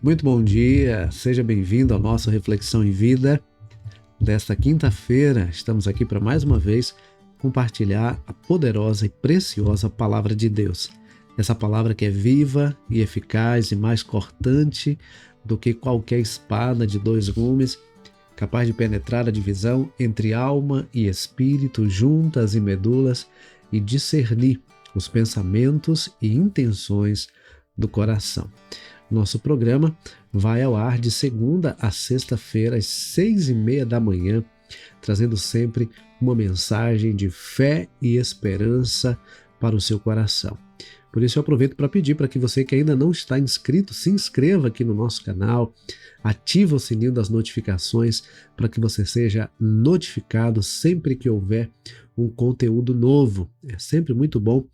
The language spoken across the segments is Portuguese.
Muito bom dia, seja bem-vindo ao nosso Reflexão em Vida desta quinta-feira. Estamos aqui para mais uma vez compartilhar a poderosa e preciosa Palavra de Deus. Essa palavra que é viva e eficaz e mais cortante do que qualquer espada de dois gumes, capaz de penetrar a divisão entre alma e espírito, juntas e medulas, e discernir os pensamentos e intenções do coração. Nosso programa vai ao ar de segunda a sexta-feira, às 6h30 da manhã, trazendo sempre uma mensagem de fé e esperança para o seu coração. Por isso eu aproveito para pedir para que você que ainda não está inscrito, se inscreva aqui no nosso canal, ative o sininho das notificações para que você seja notificado sempre que houver um conteúdo novo. É sempre muito bom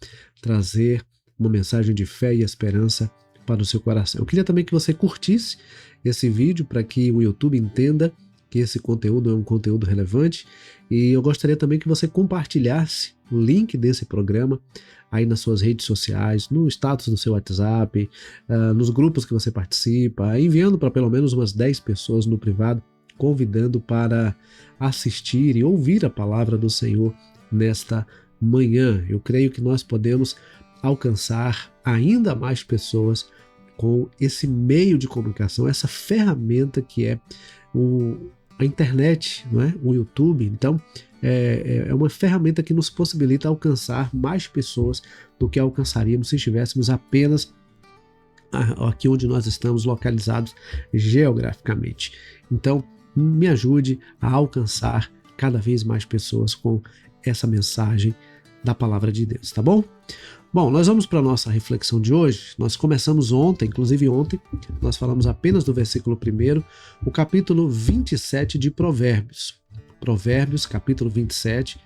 trazer uma mensagem de fé e esperança para o seu coração. Eu queria também que você curtisse esse vídeo para que o YouTube entenda que esse conteúdo é um conteúdo relevante, e eu gostaria também que você compartilhasse o link desse programa aí nas suas redes sociais, no status do seu WhatsApp, nos grupos que você participa, enviando para pelo menos umas 10 pessoas no privado, convidando para assistir e ouvir a palavra do Senhor nesta manhã. Eu creio que nós podemos alcançar ainda mais pessoas com esse meio de comunicação, essa ferramenta que é a internet, não é? O YouTube. Então, é uma ferramenta que nos possibilita alcançar mais pessoas do que alcançaríamos se estivéssemos apenas aqui onde nós estamos localizados geograficamente. Então, me ajude a alcançar cada vez mais pessoas com essa mensagem da Palavra de Deus, tá bom? Bom, nós vamos para a nossa reflexão de hoje. Nós começamos ontem, inclusive ontem, nós falamos apenas do versículo 1, o capítulo 27 de Provérbios. Provérbios, capítulo 27,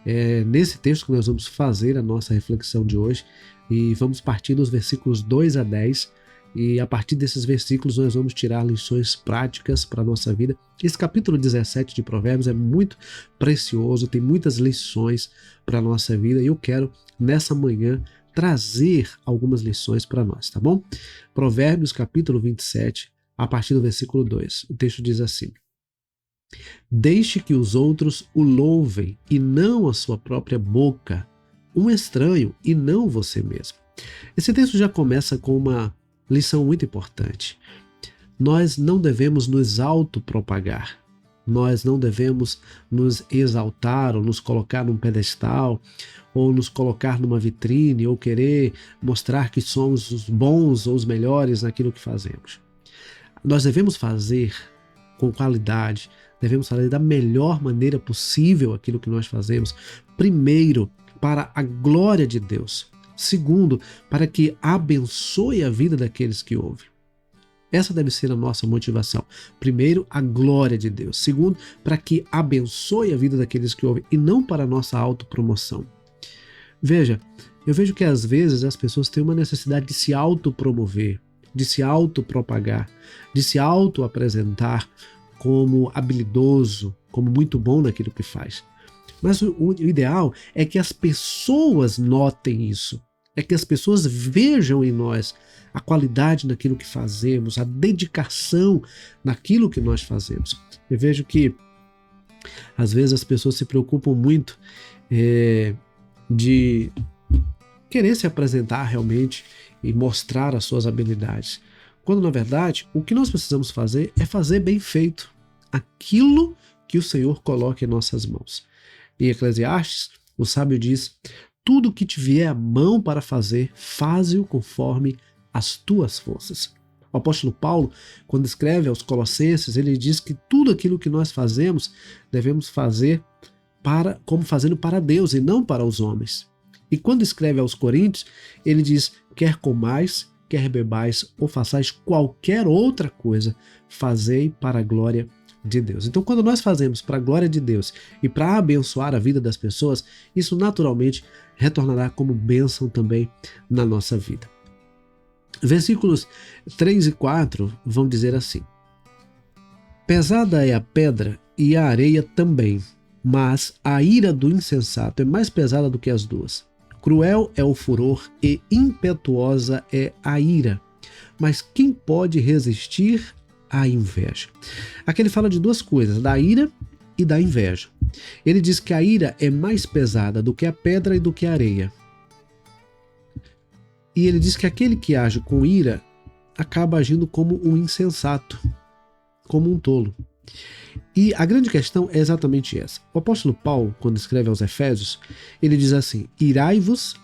é nesse texto que nós vamos fazer a nossa reflexão de hoje, e vamos partir dos versículos 2 a 10, e a partir desses versículos nós vamos tirar lições práticas para a nossa vida. Esse capítulo 17 de Provérbios é muito precioso, tem muitas lições para a nossa vida, e eu quero, nessa manhã, trazer algumas lições para nós, tá bom? Provérbios, capítulo 27, a partir do versículo 2. O texto diz assim: Deixe que os outros o louvem, e não a sua própria boca, um estranho, e não você mesmo. Esse texto já começa com uma lição muito importante. Nós não devemos nos autopropagar. Nós não devemos nos exaltar ou nos colocar num pedestal ou nos colocar numa vitrine ou querer mostrar que somos os bons ou os melhores naquilo que fazemos. Nós devemos fazer com qualidade, devemos fazer da melhor maneira possível aquilo que nós fazemos. Primeiro, para a glória de Deus. Segundo, para que abençoe a vida daqueles que ouvem. Essa deve ser a nossa motivação. Primeiro, a glória de Deus. Segundo, para que abençoe a vida daqueles que ouvem e não para a nossa autopromoção. Veja, eu vejo que às vezes as pessoas têm uma necessidade de se autopromover, de se autopropagar, de se autoapresentar como habilidoso, como muito bom naquilo que faz. Mas o ideal é que as pessoas notem isso, é que as pessoas vejam em nós a qualidade naquilo que fazemos, a dedicação naquilo que nós fazemos. Eu vejo que às vezes as pessoas se preocupam muito de querer se apresentar realmente e mostrar as suas habilidades, quando na verdade o que nós precisamos fazer é fazer bem feito aquilo que o Senhor coloca em nossas mãos. Em Eclesiastes, o sábio diz: tudo que te vier à mão para fazer, faze-o conforme as tuas forças. O apóstolo Paulo, quando escreve aos Colossenses, ele diz que tudo aquilo que nós fazemos, devemos fazer como fazendo para Deus e não para os homens. E quando escreve aos Coríntios, ele diz: quer comais, quer bebais ou façais qualquer outra coisa, fazei para a glória de Deus. Então, quando nós fazemos para a glória de Deus e para abençoar a vida das pessoas, isso naturalmente retornará como bênção também na nossa vida. Versículos 3 e 4 vão dizer assim: pesada é a pedra e a areia também, mas a ira do insensato é mais pesada do que as duas. Cruel é o furor e impetuosa é a ira. mas quem pode resistir à inveja? Aqui ele fala de duas coisas, da ira e da inveja. Ele diz que a ira é mais pesada do que a pedra e do que a areia. E ele diz que aquele que age com ira acaba agindo como um insensato, como um tolo. E a grande questão é exatamente essa. O apóstolo Paulo, quando escreve aos Efésios, ele diz assim: irai-vos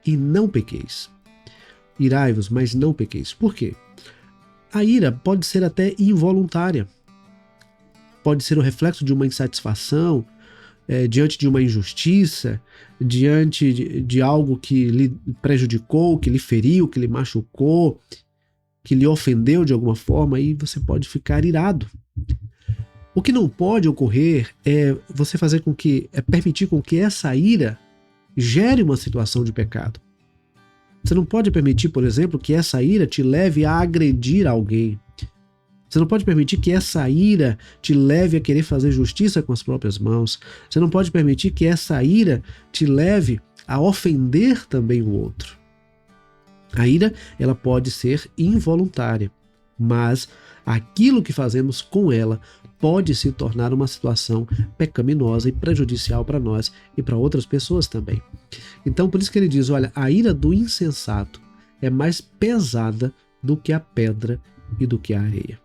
e não pequeis. Irai-vos, mas não pequeis. Por quê? A ira pode ser até involuntária. Pode ser o reflexo de uma insatisfação, diante de uma injustiça, diante de algo que lhe prejudicou, que lhe feriu, que lhe machucou, que lhe ofendeu de alguma forma, e você pode ficar irado. O que não pode ocorrer é você permitir com que essa ira gere uma situação de pecado. Você não pode permitir, por exemplo, que essa ira te leve a agredir alguém. Você não pode permitir que essa ira te leve a querer fazer justiça com as próprias mãos. Você não pode permitir que essa ira te leve a ofender também o outro. A ira, ela pode ser involuntária, mas aquilo que fazemos com ela pode se tornar uma situação pecaminosa e prejudicial para nós e para outras pessoas também. Então, por isso que ele diz, olha, a ira do insensato é mais pesada do que a pedra e do que a areia.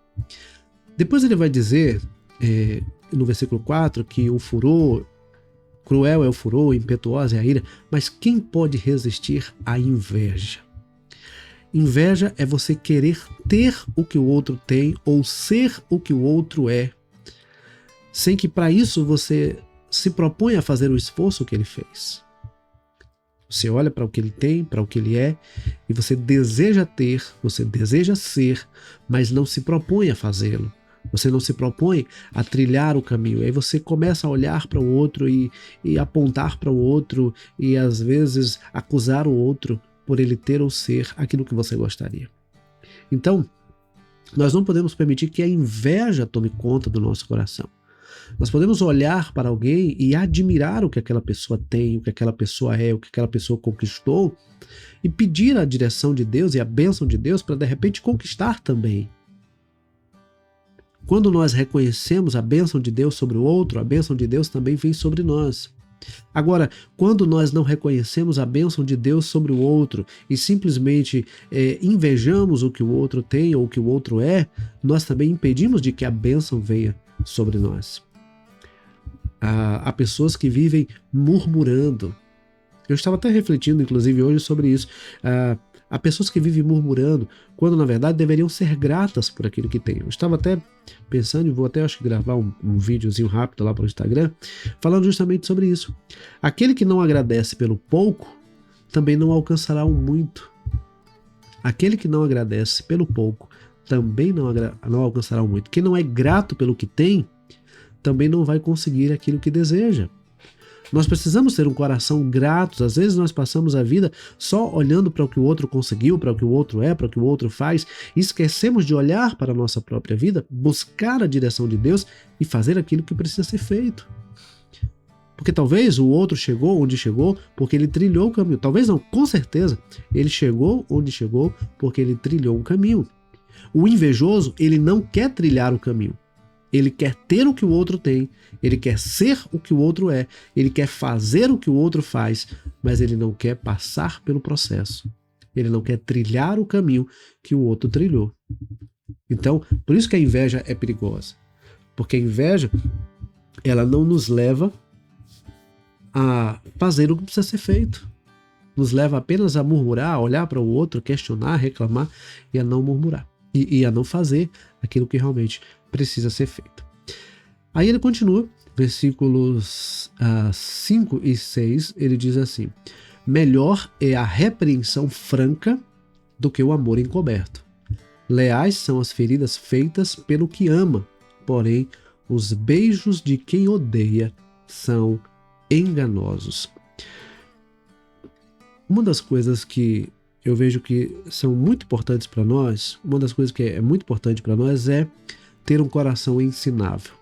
Depois ele vai dizer, no versículo 4, que o furor, cruel é o furor, impetuosa é a ira, mas quem pode resistir à inveja? Inveja é você querer ter o que o outro tem ou ser o que o outro é, sem que para isso você se proponha a fazer o esforço que ele fez. Você olha para o que ele tem, para o que ele é, e você deseja ter, você deseja ser, mas não se propõe a fazê-lo. Você não se propõe a trilhar o caminho. Aí você começa a olhar para o outro e apontar para o outro e às vezes acusar o outro por ele ter ou ser aquilo que você gostaria. Então, nós não podemos permitir que a inveja tome conta do nosso coração. Nós podemos olhar para alguém e admirar o que aquela pessoa tem, o que aquela pessoa é, o que aquela pessoa conquistou e pedir a direção de Deus e a bênção de Deus para de repente conquistar também. Quando nós reconhecemos a bênção de Deus sobre o outro, a bênção de Deus também vem sobre nós. Agora, quando nós não reconhecemos a bênção de Deus sobre o outro e simplesmente invejamos o que o outro tem ou o que o outro é, nós também impedimos de que a bênção venha sobre nós. Há pessoas que vivem murmurando. Eu estava até refletindo, inclusive, hoje sobre isso. Há pessoas que vivem murmurando, quando na verdade deveriam ser gratas por aquilo que têm. Eu estava até pensando, e vou até acho que gravar um videozinho rápido lá para o Instagram, falando justamente sobre isso. Aquele que não agradece pelo pouco, também não alcançará o muito. Aquele que não agradece pelo pouco, também não alcançará o muito. Quem não é grato pelo que tem, também não vai conseguir aquilo que deseja. Nós precisamos ter um coração grato. Às vezes nós passamos a vida só olhando para o que o outro conseguiu, para o que o outro é, para o que o outro faz, e esquecemos de olhar para a nossa própria vida, buscar a direção de Deus e fazer aquilo que precisa ser feito. Porque talvez o outro chegou onde chegou porque ele trilhou o caminho. Talvez não, com certeza, ele chegou onde chegou porque ele trilhou um caminho. O invejoso, ele não quer trilhar o caminho. Ele quer ter o que o outro tem, ele quer ser o que o outro é, ele quer fazer o que o outro faz, mas ele não quer passar pelo processo. Ele não quer trilhar o caminho que o outro trilhou. Então, por isso que a inveja é perigosa. Porque a inveja, ela não nos leva a fazer o que precisa ser feito. Nos leva apenas a murmurar, a olhar para o outro, questionar, reclamar e a não murmurar. E a não fazer aquilo que realmente precisa ser feito. Aí ele continua, versículos 5 e 6, ele diz assim: melhor é a repreensão franca do que o amor encoberto. Leais são as feridas feitas pelo que ama, porém os beijos de quem odeia são enganosos. Uma das coisas que eu vejo que são muito importantes para nós, uma das coisas que é muito importante para nós é ter um coração ensinável.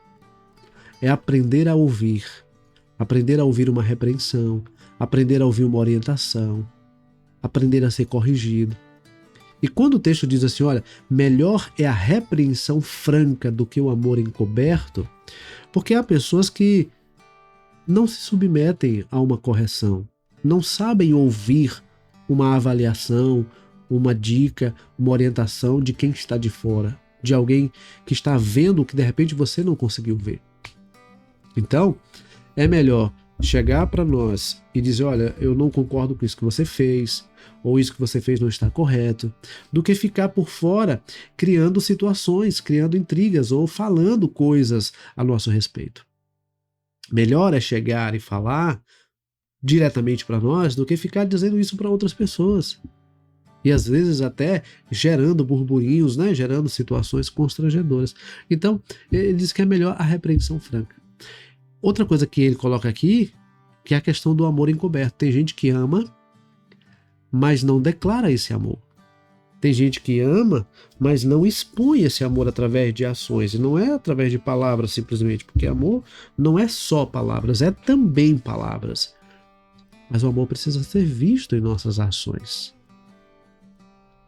É aprender a ouvir uma repreensão, aprender a ouvir uma orientação, aprender a ser corrigido. E quando o texto diz assim, olha, melhor é a repreensão franca do que o amor encoberto, porque há pessoas que não se submetem a uma correção, não sabem ouvir uma avaliação, uma dica, uma orientação de quem está de fora, de alguém que está vendo o que de repente você não conseguiu ver. Então, é melhor chegar para nós e dizer, olha, eu não concordo com isso que você fez, ou isso que você fez não está correto, do que ficar por fora criando situações, criando intrigas ou falando coisas a nosso respeito. Melhor é chegar e falar diretamente para nós do que ficar dizendo isso para outras pessoas. E às vezes até gerando burburinhos, né? Gerando situações constrangedoras. Então, ele diz que é melhor a repreensão franca. Outra coisa que ele coloca aqui, que é a questão do amor encoberto. Tem gente que ama, mas não declara esse amor. Tem gente que ama, mas não expõe esse amor através de ações. E não é através de palavras simplesmente, porque amor não é só palavras, é também palavras. Mas o amor precisa ser visto em nossas ações.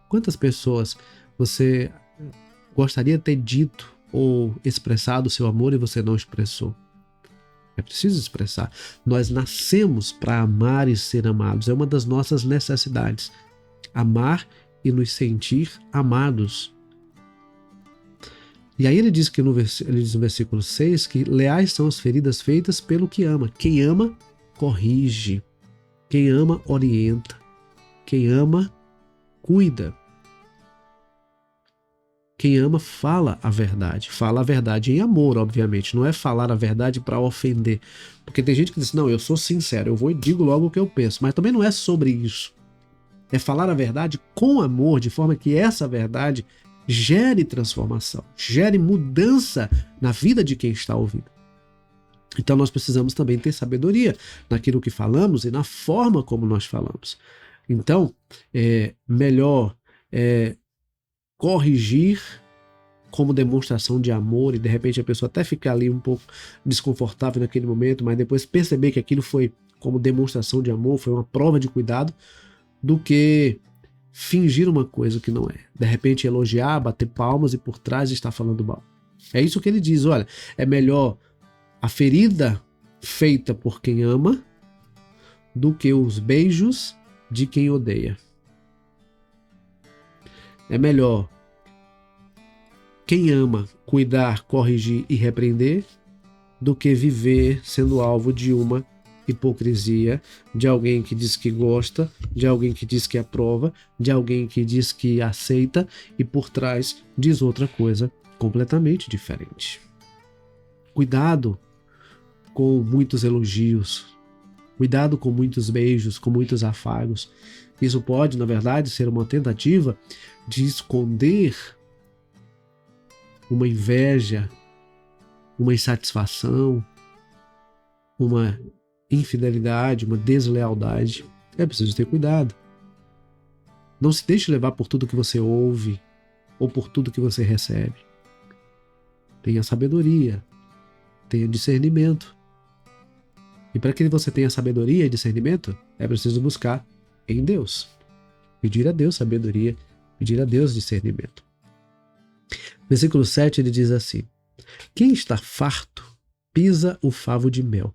Quantas pessoas você gostaria de ter dito ou expressado o seu amor e você não expressou? É preciso expressar. Nós nascemos para amar e ser amados. É uma das nossas necessidades. Amar e nos sentir amados. E aí ele diz no versículo 6 que leais são as feridas feitas pelo que ama. Quem ama, corrige. Quem ama, orienta. Quem ama, cuida. Quem ama, fala a verdade. Fala a verdade em amor, obviamente. Não é falar a verdade para ofender. Porque tem gente que diz, não, eu sou sincero, eu vou e digo logo o que eu penso. Mas também não é sobre isso. É falar a verdade com amor, de forma que essa verdade gere transformação, gere mudança na vida de quem está ouvindo. Então nós precisamos também ter sabedoria naquilo que falamos e na forma como nós falamos. Então, melhor corrigir como demonstração de amor, e de repente a pessoa até ficar ali um pouco desconfortável naquele momento, mas depois perceber que aquilo foi como demonstração de amor, foi uma prova de cuidado, do que fingir uma coisa que não é. De repente elogiar, bater palmas e por trás estar falando mal. É isso que ele diz, olha, é melhor a ferida feita por quem ama do que os beijos de quem odeia. É melhor quem ama cuidar, corrigir e repreender do que viver sendo alvo de uma hipocrisia, de alguém que diz que gosta, de alguém que diz que aprova, de alguém que diz que aceita e por trás diz outra coisa completamente diferente. Cuidado com muitos elogios, cuidado com muitos beijos, com muitos afagos. Isso pode, na verdade, ser uma tentativa de esconder uma inveja, uma insatisfação, uma infidelidade, uma deslealdade. É preciso ter cuidado. Não se deixe levar por tudo que você ouve ou por tudo que você recebe. Tenha sabedoria, tenha discernimento. E para que você tenha sabedoria e discernimento, é preciso buscar em Deus. Pedir a Deus sabedoria, pedir a Deus discernimento. Versículo 7 ele diz assim: quem está farto pisa o favo de mel,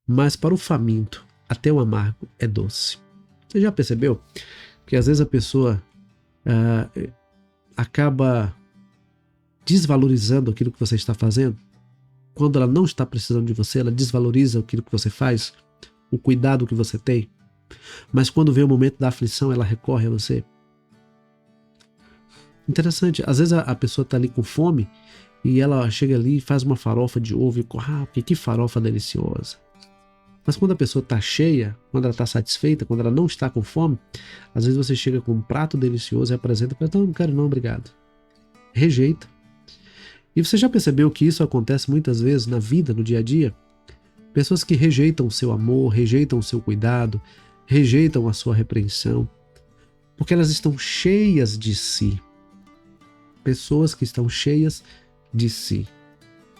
mas para o faminto até o amargo é doce. Você já percebeu que às vezes a pessoa acaba desvalorizando aquilo que você está fazendo? Quando ela não está precisando de você, ela desvaloriza aquilo que você faz, o cuidado que você tem. Mas quando vem o momento da aflição, ela recorre a você. Interessante, às vezes a pessoa está ali com fome e ela chega ali e faz uma farofa de ovo e que farofa deliciosa. Mas quando a pessoa está cheia, quando ela está satisfeita, quando ela não está com fome, às vezes você chega com um prato delicioso e apresenta para ela, não quero não, obrigado. Rejeita. E você já percebeu que isso acontece muitas vezes na vida, no dia a dia? Pessoas que rejeitam o seu amor, rejeitam o seu cuidado, rejeitam a sua repreensão, porque elas estão cheias de si. Pessoas que estão cheias de si.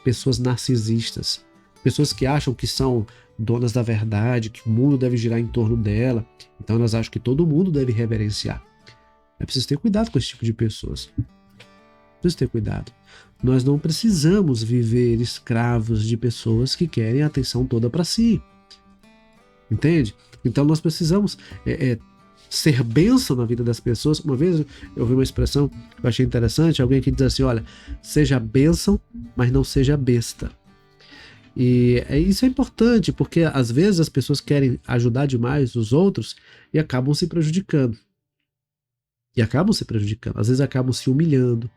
Pessoas narcisistas. Pessoas que acham que são donas da verdade, que o mundo deve girar em torno dela. Então elas acham que todo mundo deve reverenciar. É preciso ter cuidado com esse tipo de pessoas. Preciso ter cuidado. Nós não precisamos viver escravos de pessoas que querem a atenção toda para si. Entende? Então nós precisamos ser bênção na vida das pessoas. Uma vez eu vi uma expressão que eu achei interessante, alguém que diz assim, olha, seja bênção, mas não seja besta. E isso é importante, porque às vezes as pessoas querem ajudar demais os outros e acabam se prejudicando. Às vezes acabam se humilhando,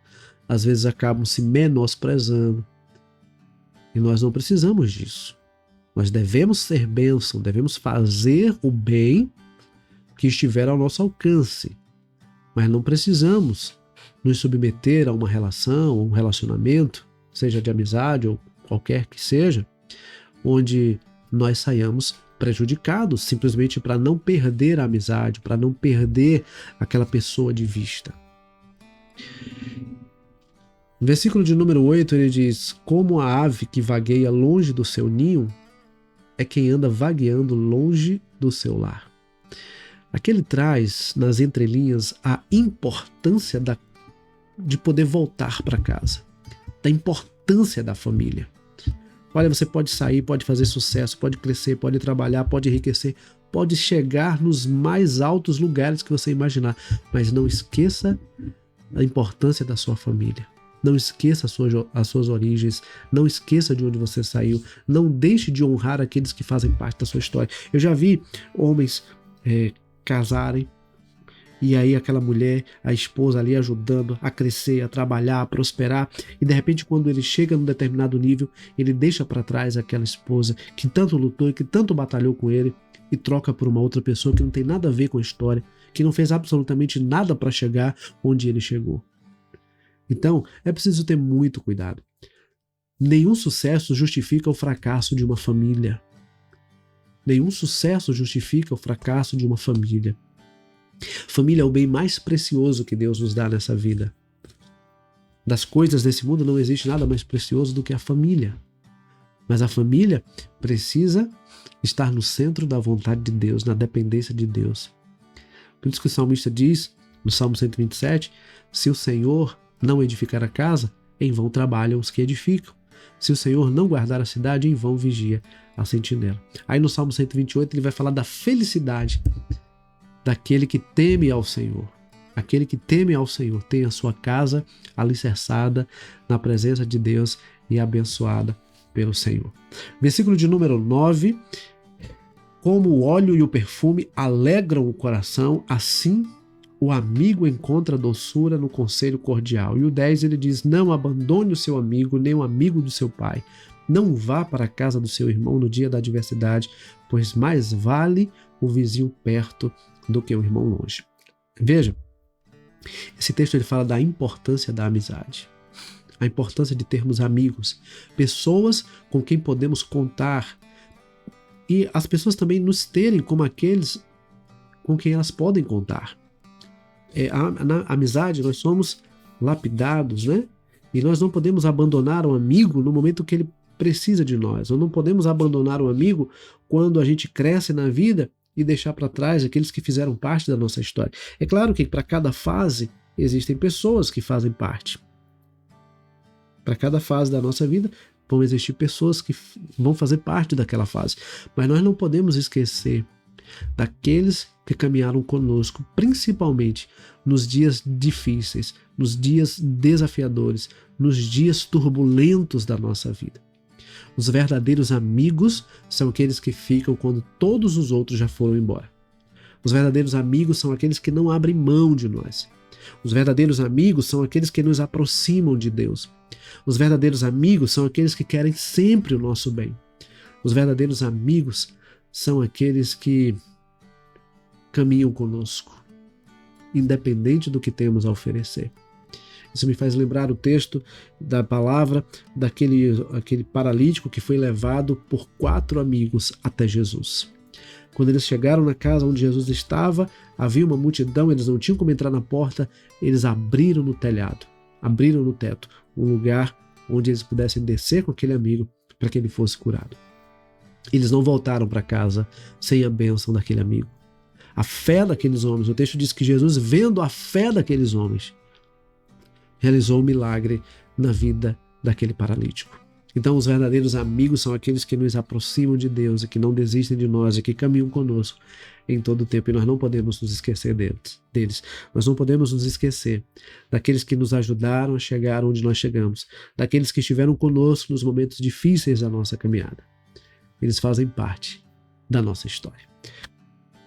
às vezes acabam se menosprezando. E nós não precisamos disso. Nós devemos ser bênção, devemos fazer o bem que estiver ao nosso alcance. Mas não precisamos nos submeter a uma relação, a um relacionamento, seja de amizade ou qualquer que seja, onde nós saiamos prejudicados, simplesmente para não perder a amizade, para não perder aquela pessoa de vista. No versículo de número 8, ele diz: como a ave que vagueia longe do seu ninho é quem anda vagueando longe do seu lar. Aqui ele traz nas entrelinhas a importância de poder voltar para casa, da importância da família. Olha, você pode sair, pode fazer sucesso, pode crescer, pode trabalhar, pode enriquecer, pode chegar nos mais altos lugares que você imaginar, mas não esqueça a importância da sua família. Não esqueça as suas origens, não esqueça de onde você saiu, não deixe de honrar aqueles que fazem parte da sua história. Eu já vi homens casarem, e aí aquela mulher, a esposa ali ajudando a crescer, a trabalhar, a prosperar, e de repente quando ele chega num determinado nível, ele deixa para trás aquela esposa que tanto lutou e que tanto batalhou com ele e troca por uma outra pessoa que não tem nada a ver com a história, que não fez absolutamente nada para chegar onde ele chegou. Então, é preciso ter muito cuidado. Nenhum sucesso justifica o fracasso de uma família. Nenhum sucesso justifica o fracasso de uma família. Família é o bem mais precioso que Deus nos dá nessa vida. Das coisas desse mundo não existe nada mais precioso do que a família. Mas a família precisa estar no centro da vontade de Deus, na dependência de Deus. Por isso que o salmista diz, no Salmo 127, se o Senhor não edificar a casa, em vão trabalham os que edificam. Se o Senhor não guardar a cidade, em vão vigia a sentinela. Aí no Salmo 128 ele vai falar da felicidade daquele que teme ao Senhor. Aquele que teme ao Senhor tem a sua casa alicerçada na presença de Deus e abençoada pelo Senhor. Versículo de número 9. Como o óleo e o perfume alegram o coração, assim o amigo encontra doçura no conselho cordial. E o 10 ele diz: não abandone o seu amigo, nem o amigo do seu pai. Não vá para a casa do seu irmão no dia da adversidade, pois mais vale o vizinho perto do que o irmão longe. Veja, esse texto ele fala da importância da amizade, a importância de termos amigos, pessoas com quem podemos contar, e as pessoas também nos terem como aqueles com quem elas podem contar. Na amizade nós somos lapidados, né? E nós não podemos abandonar um amigo no momento que ele precisa de nós. Nós não podemos abandonar um amigo quando a gente cresce na vida e deixar para trás aqueles que fizeram parte da nossa história. É claro que para cada fase existem pessoas que fazem parte. Para cada fase da nossa vida vão existir pessoas que vão fazer parte daquela fase. Mas nós não podemos esquecer daqueles que caminharam conosco, principalmente nos dias difíceis, nos dias desafiadores, nos dias turbulentos da nossa vida. Os verdadeiros amigos são aqueles que ficam quando todos os outros já foram embora. Os verdadeiros amigos são aqueles que não abrem mão de nós. Os verdadeiros amigos são aqueles que nos aproximam de Deus. Os verdadeiros amigos são aqueles que querem sempre o nosso bem. Os verdadeiros amigos são aqueles que caminham conosco, independente do que temos a oferecer. Isso me faz lembrar o texto da palavra daquele paralítico que foi levado por 4 amigos até Jesus. Quando eles chegaram na casa onde Jesus estava, havia uma multidão, eles não tinham como entrar na porta, eles abriram no telhado, abriram no teto, um lugar onde eles pudessem descer com aquele amigo para que ele fosse curado. Eles não voltaram para casa sem a bênção daquele amigo. A fé daqueles homens. O texto diz que Jesus, vendo a fé daqueles homens, realizou um milagre na vida daquele paralítico. Então, os verdadeiros amigos são aqueles que nos aproximam de Deus e que não desistem de nós e que caminham conosco em todo o tempo. E nós não podemos nos esquecer deles. Nós não podemos nos esquecer daqueles que nos ajudaram a chegar onde nós chegamos, daqueles que estiveram conosco nos momentos difíceis da nossa caminhada. Eles fazem parte da nossa história.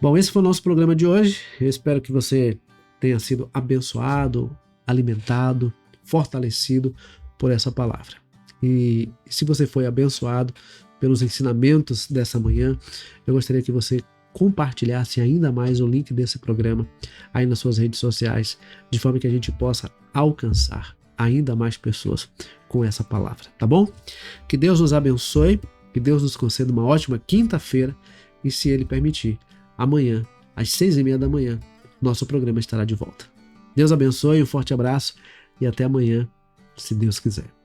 Bom, esse foi o nosso programa de hoje. Eu espero que você tenha sido abençoado, alimentado, fortalecido por essa palavra. E se você foi abençoado pelos ensinamentos dessa manhã, eu gostaria que você compartilhasse ainda mais o link desse programa aí nas suas redes sociais, de forma que a gente possa alcançar ainda mais pessoas com essa palavra, tá bom? Que Deus nos abençoe, que Deus nos conceda uma ótima quinta-feira e, se Ele permitir, amanhã, às 6:30 da manhã, nosso programa estará de volta. Deus abençoe, um forte abraço e até amanhã, se Deus quiser.